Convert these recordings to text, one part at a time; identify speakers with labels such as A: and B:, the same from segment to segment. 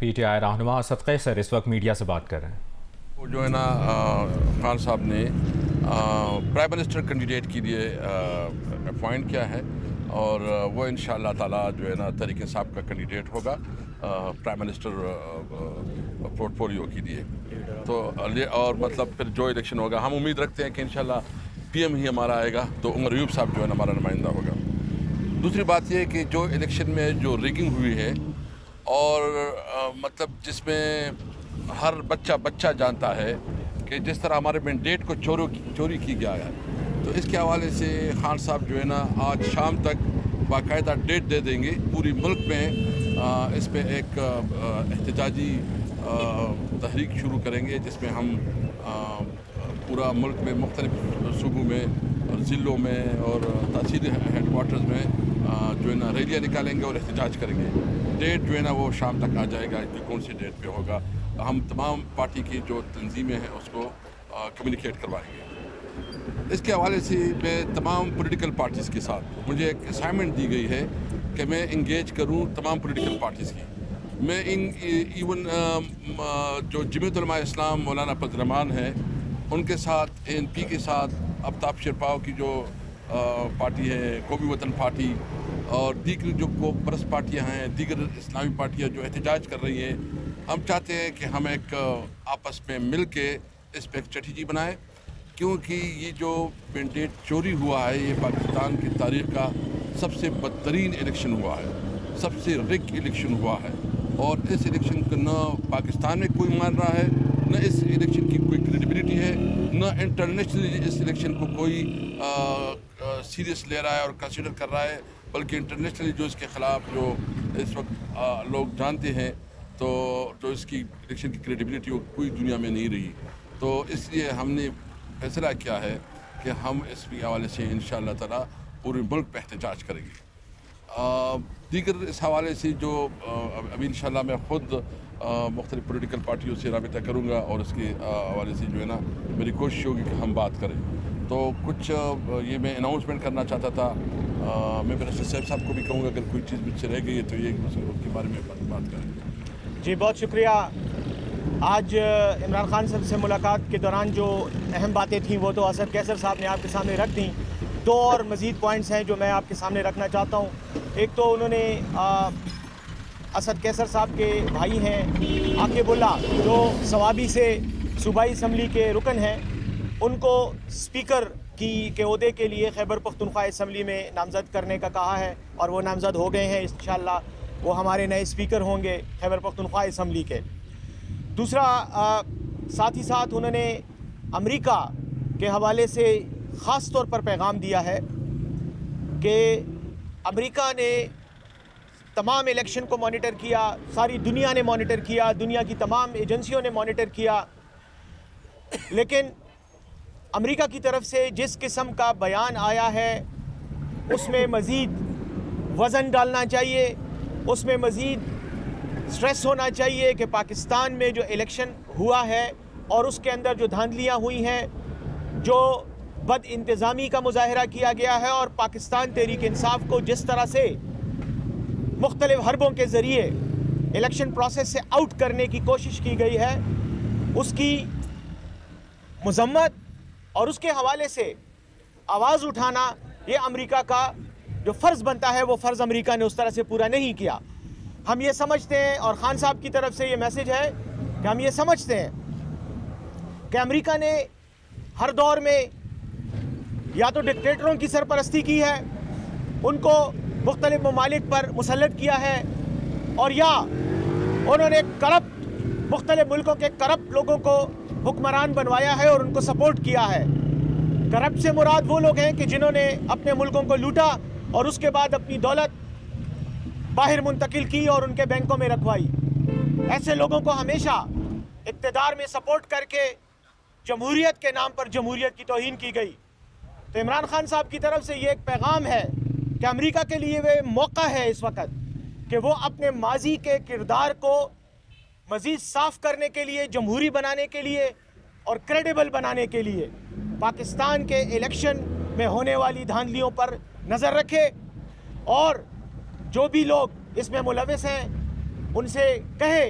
A: P T I رہنما اسد قیصر اس وقت media سے بات کر رہے ہیں۔
B: وہ جو ہے نا خان صاحب نے پرائم منسٹر کینڈیڈیٹ کے لیے اپوائنٹ کیا ہے اور وہ انشاءاللہ تعالیٰ جو ہے نا تحریک انصاف کا کینڈیڈیٹ ہوگا پرائم منسٹر پورٹ فولیو کے لیے۔ تو اور مطلب پھر جو الیکشن ہوگا ہم امید رکھتے ہیں کہ انشاءاللہ پی ایم ہی ہمارا آئے گا تو عمر ایوب صاحب جو ہے نا ہمارا نمائندہ ہوگا۔ دوسری بات یہ ہے کہ جو الیکشن میں جو ریگنگ ہوئی ہے اور مطلب جس میں ہر بچہ جانتا ہے کہ جس طرح ہمارے مینڈیٹ کو چوری کی گیا ہے، تو اس کے حوالے سے خان صاحب جو ہے نا آج شام تک باقاعدہ ڈیٹ دے دیں گے۔ پوری ملک میں اس پہ ایک احتجاجی تحریک شروع کریں گے جس میں ہم پورا ملک میں مختلف صوبوں میں اور ضلعوں میں اور تحصیلی ہیڈ کوارٹرز میں جو ہے نا ریلیاں نکالیں گے اور احتجاج کریں گے۔ ڈیٹ جو ہے نا وہ شام تک آ جائے گا کہ کون سی ڈیٹ پہ ہوگا۔ ہم تمام پارٹی کی جو تنظیمیں ہیں اس کو کمیونیکیٹ کروائیں گے۔ اس کے حوالے سے میں تمام پولیٹیکل پارٹیز کے ساتھ مجھے ایک اسائنمنٹ دی گئی ہے کہ میں انگیج کروں تمام پولیٹیکل پارٹیز کی۔ میں ایون جو جمعیت علماء اسلام مولانا فضل الرحمان ہیں ان کے ساتھ، ANP کے ساتھ، آفتاب شرپاؤ کی جو پارٹی ہے، قومی وطن پارٹی اور دیگر جو پرست پارٹیاں ہیں، دیگر اسلامی پارٹیاں جو احتجاج کر رہی ہیں، ہم چاہتے ہیں کہ ہم ایک آپس میں مل کے اس پہ ایک اسٹریٹجی بنائیں، کیونکہ یہ جو مینڈیٹ چوری ہوا ہے یہ پاکستان کی تاریخ کا سب سے بدترین الیکشن ہوا ہے، سب سے رگ الیکشن ہوا ہے، اور اس الیکشن کو نہ پاکستان میں کوئی مان رہا ہے، نہ اس الیکشن کی کوئی کریڈیبلٹی ہے، نہ انٹرنیشنلی اس الیکشن کو کوئی سیریس لے رہا ہے اور کنسیڈر کر رہا ہے، بلکہ انٹرنیشنلی جو اس کے خلاف جو اس وقت لوگ جانتے ہیں تو جو اس کی الیکشن کی کریڈیبلٹی وہ کوئی دنیا میں نہیں رہی۔ تو اس لیے ہم نے فیصلہ کیا ہے کہ ہم اس کے حوالے سے انشاءاللہ تعالیٰ پورے ملک پہ احتجاج کریں گے۔ دیگر اس حوالے سے جو ابھی انشاءاللہ میں خود مختلف پولیٹیکل پارٹیوں سے رابطہ کروں گا اور اس کے حوالے سے جو ہے نا میری کوشش ہوگی کہ ہم بات کریں۔ تو کچھ یہ میں اناؤنسمنٹ کرنا چاہتا تھا۔ میں منسٹر صاحب کو بھی کہوں گا اگر کوئی چیز مجھ سے رہ گئی ہے تو یہ اس کے بارے میں بات کریں۔
C: جی بہت شکریہ۔ آج عمران خان صاحب سے ملاقات کے دوران جو اہم باتیں تھیں وہ تو اسد قیصر صاحب نے آپ کے سامنے رکھ دیں۔ دو اور مزید پوائنٹس ہیں جو میں آپ کے سامنے رکھنا چاہتا ہوں۔ ایک تو انہوں نے اسد قیصر صاحب کے بھائی ہیں عاقب اللہ جو ثوابی سے صوبائی اسمبلی کے رکن ہیں، ان کو اسپیکر کے عہدے کے لیے خیبر پختونخوا اسمبلی میں نامزد کرنے کا کہا ہے اور وہ نامزد ہو گئے ہیں۔ انشاءاللہ وہ ہمارے نئے اسپیکر ہوں گے خیبر پختونخوا اسمبلی کے۔ دوسرا ساتھ ہی ساتھ انہوں نے امریکہ کے حوالے سے خاص طور پر پیغام دیا ہے کہ امریکہ نے تمام الیکشن کو مانیٹر کیا، ساری دنیا نے مانیٹر کیا، دنیا کی تمام ایجنسیوں نے مانیٹر کیا، لیکن امریکہ کی طرف سے جس قسم کا بیان آیا ہے اس میں مزید وزن ڈالنا چاہیے، اس میں مزید سٹریس ہونا چاہیے کہ پاکستان میں جو الیکشن ہوا ہے اور اس کے اندر جو دھاندلیاں ہوئی ہیں، جو بد انتظامی کا مظاہرہ کیا گیا ہے اور پاکستان تحریک انصاف کو جس طرح سے مختلف حربوں کے ذریعے الیکشن پروسیس سے آؤٹ کرنے کی کوشش کی گئی ہے، اس کی مذمت اور اس کے حوالے سے آواز اٹھانا یہ امریکہ کا جو فرض بنتا ہے وہ فرض امریکہ نے اس طرح سے پورا نہیں کیا۔ ہم یہ سمجھتے ہیں اور خان صاحب کی طرف سے یہ میسج ہے کہ ہم یہ سمجھتے ہیں کہ امریکہ نے ہر دور میں یا تو ڈکٹیٹروں کی سرپرستی کی ہے، ان کو مختلف ممالک پر مسلط کیا ہے، اور یا انہوں نے کرپٹ مختلف ملکوں کے کرپٹ لوگوں کو حکمران بنوایا ہے اور ان کو سپورٹ کیا ہے۔ کرپٹ سے مراد وہ لوگ ہیں کہ جنہوں نے اپنے ملکوں کو لوٹا اور اس کے بعد اپنی دولت باہر منتقل کی اور ان کے بینکوں میں رکھوائی۔ ایسے لوگوں کو ہمیشہ اقتدار میں سپورٹ کر کے جمہوریت کے نام پر جمہوریت کی توہین کی گئی۔ تو عمران خان صاحب کی طرف سے یہ ایک پیغام ہے کہ امریکہ کے لیے وہ موقع ہے اس وقت کہ وہ اپنے ماضی کے کردار کو مزید صاف کرنے کے لیے، جمہوری بنانے کے لیے اور کریڈیبل بنانے کے لیے پاکستان کے الیکشن میں ہونے والی دھاندلیوں پر نظر رکھے، اور جو بھی لوگ اس میں ملوث ہیں ان سے کہے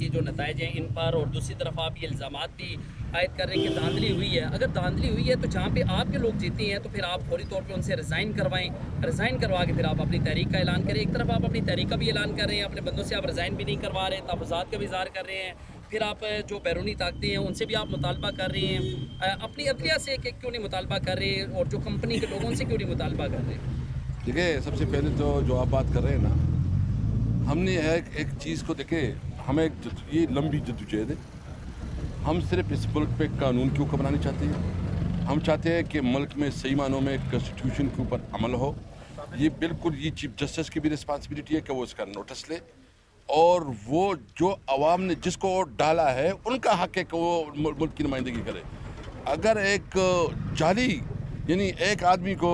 D: کے جو نتائج ہیں ان پر، اور دوسری طرف آپ یہ الزامات بھی عائد کر رہے ہیں کہ دھاندلی ہوئی ہے. اگر دھاندلی ہوئی ہے تو جہاں پہ آپ کے لوگ جیتے ہیں تو پھر آپ فوری طور پہ ان سے ریزائن کروائیں، ریزائن کروا کے پھر آپ اپنی تحریک کا اعلان کریں. ایک طرف آپ اپنی تحریک کا بھی اعلان کر رہے ہیں، اپنے بندوں سے آپ ریزائن بھی نہیں کروا رہے، تحفظات کا بھی اظہار کر رہے ہیں، پھر آپ جو بیرونی طاقتیں ہیں ان سے بھی آپ مطالبہ کر رہے ہیں، اپنی عدلیہ سے کیوں نہیں مطالبہ کر رہے، اور جو کمپنی کے لوگوں سے کیوں نہیں مطالبہ کر رہے؟
B: دیکھیں، سب سے پہلے تو جو آپ بات کر رہے ہیں نا، ہم نے ایک چیز کو دیکھیں، ہمیں یہ لمبی جدوجہد ہے. ہم صرف اس ملک پہ قانون کے اوپر بنانے چاہتے ہیں. ہم چاہتے ہیں کہ ملک میں صحیح معنوں میں کانسٹیٹیوشن کے اوپر عمل ہو. یہ بالکل یہ چیف جسٹس کی بھی رسپانسبلٹی ہے کہ وہ اس کا نوٹس لے، اور وہ جو عوام نے جس کو ووٹ ڈالا ہے ان کا حق ہے کہ وہ ملک کی نمائندگی کرے. اگر ایک جعلی یعنی ایک آدمی کو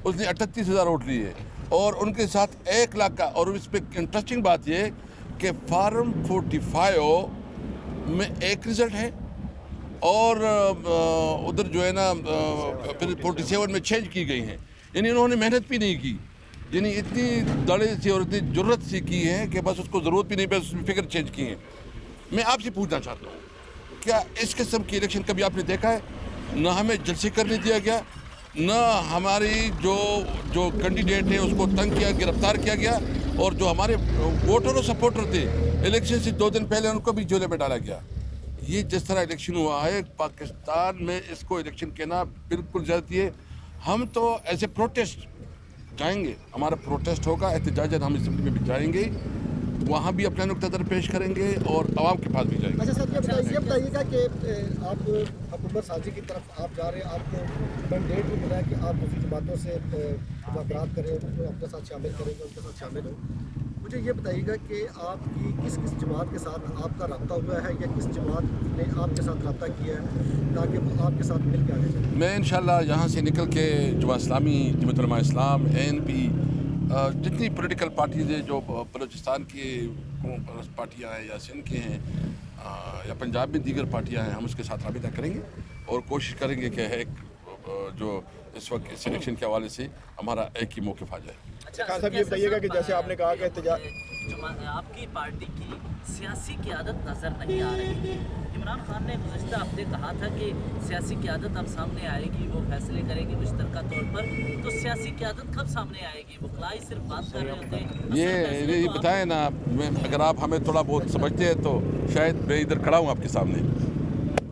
B: اس نے 38,000 ووٹ لیے اور ان کے ساتھ 1 لاکھ کا، اور اس پہ انٹرسٹنگ بات یہ کہ فارم 45 میں ایک رزلٹ ہے اور ادھر جو ہے نا پھر 47 میں چینج کی گئی ہیں. یعنی انہوں نے محنت بھی نہیں کی، یعنی اتنی دڑے سے اور اتنی جرت سے کی ہے کہ بس اس کو ضرورت بھی نہیں، بس اس میں فگر چینج کی ہیں. میں آپ سے پوچھنا چاہتا ہوں، کیا اس قسم کی الیکشن کبھی آپ نے دیکھا ہے؟ نہ ہمیں جلسے کرنے دیا گیا، نہ ہماری جو کینڈیڈیٹ ہیں اس کو تنگ کیا، گرفتار کیا گیا، اور جو ہمارے ووٹر اور سپورٹر تھے الیکشن سے 2 دن پہلے ان کو بھی جیلے میں ڈالا گیا. یہ جس طرح الیکشن ہوا ہے پاکستان میں، اس کو الیکشن کہنا بالکل زیادتی ہے. ہم تو ایز اے پروٹیسٹ جائیں گے، ہمارا پروٹیسٹ ہوگا، احتجاجات ہم اسمبلی میں بھی جائیں گے، وہاں بھی اپنا نقطہ نظر پیش کریں گے اور عوام کے پاس بھی جائیں گے.
E: اچھا سر، یہ بتائیے گا کہ آپ حکومت سازی کی طرف آپ جا رہے ہیں، آپ کو مینڈیٹ بھی ملا ہے کہ آپ دوسری جماعتوں سے مذاکرات کریں، ان کو اپنے ساتھ شامل کریں گے، ان کے ساتھ شامل ہوں. مجھے یہ بتائیے گا کہ آپ کی کس جماعت کے ساتھ آپ کا رابطہ ہوا ہے، یا کس جماعت نے آپ کے ساتھ رابطہ کیا ہے تاکہ وہ آپ کے ساتھ مل کے آگے چلیں؟
B: میں انشاءاللہ یہاں سے نکل کے جماعت اسلامی، جمعیت علماء اسلام، ANP، جتنی پولیٹیکل پارٹیز ہیں جو بلوچستان کی پارٹیاں ہیں یا سندھ کی ہیں یا پنجاب میں دیگر پارٹیاں ہیں، ہم اس کے ساتھ رابطہ کریں گے اور کوشش کریں گے کہ ایک جو اس وقت اس الیکشن کے حوالے سے ہمارا ایک ہی موقف آ جائے.
C: خان صاحب یہ بتائیے گا کہ جیسے آپ نے کہا کہ احتجاج
D: آپ کی پارٹی کی سیاسی قیادت نظر نہیں آ رہی. عمران خان نے گزشتہ ہفتے کہا تھا کہ سیاسی قیادت اب سامنے آئے گی، وہ فیصلے کرے گی مشترکہ طور پر. تو سیاسی قیادت کب سامنے آئے گی؟ وہ خلائی صرف بات کر رہے ہوتے ہیں.
B: یہ بتائیں نا، اگر آپ ہمیں تھوڑا بہت سمجھتے ہیں تو شاید میں ادھر کھڑا ہوں آپ کے سامنے.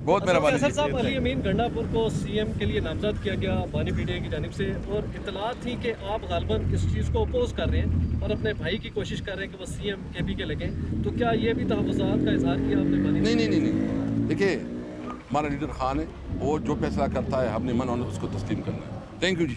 B: بہت مہربانی.
F: کیسر صاحب، علی امین گنڈا پور کو CM کے لیے نامزد کیا گیا بانی PTI کی جانب سے، اور اطلاع تھی کہ آپ غالباً اس چیز کو اپوز کر رہے ہیں اور اپنے بھائی کی کوشش کر رہے ہیں کہ وہ CM KP کے لگیں. تو کیا یہ بھی تحفظات کا اظہار کیا آپ نے بانی؟
B: نہیں. دیکھیے، ہمارا لیڈر خان ہے، وہ جو فیصلہ کرتا ہے ہم نے من اس کو تسلیم کرنا ہے. Thank you G.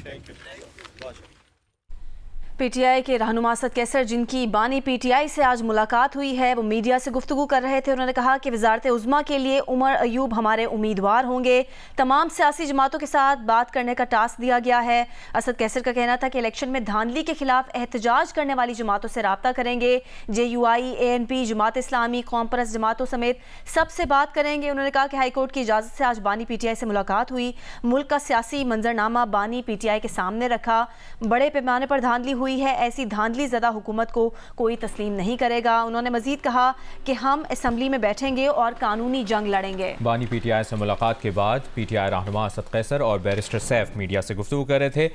G: PTI کے رہنما اسد کیسر، جن کی بانی PTI سے آج ملاقات ہوئی ہے، وہ میڈیا سے گفتگو کر رہے تھے. انہوں نے کہا کہ وزارت عظمیٰ کے لیے عمر ایوب ہمارے امیدوار ہوں گے. تمام سیاسی جماعتوں کے ساتھ بات کرنے کا ٹاسک دیا گیا ہے. اسد کیسر کا کہنا تھا کہ الیکشن میں دھاندلی کے خلاف احتجاج کرنے والی جماعتوں سے رابطہ کریں گے. JUI، ANP، جماعت اسلامی، قوم پرست جماعتوں سمیت سب سے بات کریں گے. انہوں نے کہا کہ ہائی کورٹ کی اجازت سے آج بانی PTI سے ملاقات ہوئی. ملک کا سیاسی منظرنامہ بانی PTI کے سامنے رکھا. بڑے پیمانے پر دھاندلی ہوئی ہے، ایسی دھاندلی زدہ حکومت کو کوئی تسلیم نہیں کرے گا. انہوں نے مزید کہا کہ ہم اسمبلی میں بیٹھیں گے اور قانونی جنگ لڑیں گے.
A: بانی PTI سے ملاقات کے بعد PTI رہنما اسد کیسر اور بیرسٹر سیف میڈیا سے گفتگو کر رہے تھے.